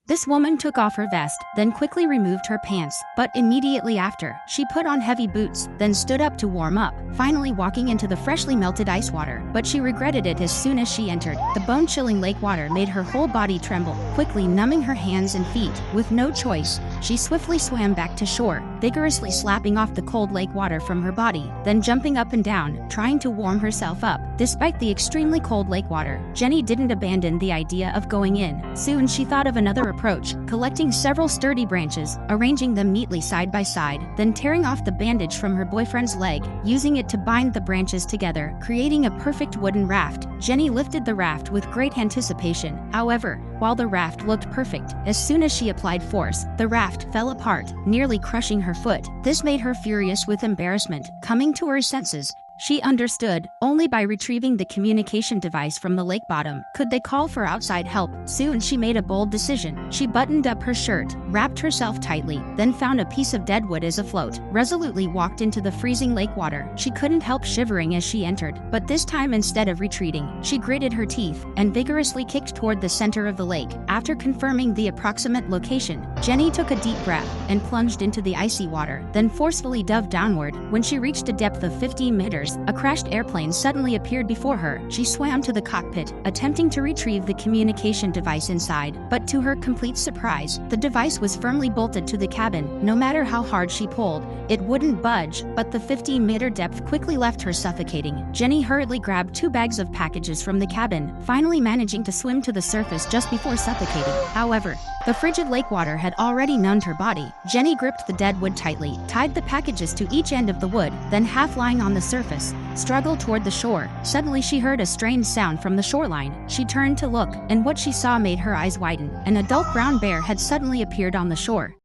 This woman took off her vest, then quickly removed her pants, but immediately after, she put on heavy boots, then stood up to warm up, finally walking into the freshly melted ice water. But she regretted it as soon as she entered. The bone-chilling lake water made her whole body tremble, quickly numbing her hands and feet. With no choice, she swiftly swam back to shore, vigorously slapping off the cold lake water from her body, then jumping up and down, trying to warm herself up. Despite the extremely cold lake water, Jenny didn't abandon the idea of going in. Soon she thought of another approach, collecting several sturdy branches, arranging them neatly side by side, then tearing off the bandage from her boyfriend's leg, using it to bind the branches together, creating a perfect wooden raft. Jenny lifted the raft with great anticipation. However, while the raft looked perfect, as soon as she applied force, the raft fell apart, nearly crushing her foot. This made her furious with embarrassment. Coming to her senses, she understood, only by retrieving the communication device from the lake bottom could they call for outside help. Soon she made a bold decision. She buttoned up her shirt, wrapped herself tightly, then found a piece of dead wood as a float, resolutely walked into the freezing lake water. She couldn't help shivering as she entered, but this time instead of retreating, she gritted her teeth and vigorously kicked toward the center of the lake. After confirming the approximate location, Jenny took a deep breath and plunged into the icy water, then forcefully dove downward. When she reached a depth of 15 meters, a crashed airplane suddenly appeared before her. She swam to the cockpit, attempting to retrieve the communication device inside, but to her complete surprise, the device was firmly bolted to the cabin. No matter how hard she pulled, it wouldn't budge, but the 15-meter depth quickly left her suffocating. Jenny hurriedly grabbed 2 bags of packages from the cabin, finally managing to swim to the surface just before suffocating. However, the frigid lake water had already numbed her body. Jenny gripped the dead wood tightly, tied the packages to each end of the wood, then half lying on the surface, struggled toward the shore. Suddenly she heard a strange sound from the shoreline. She turned to look, and what she saw made her eyes widen. An adult brown bear had suddenly appeared on the shore.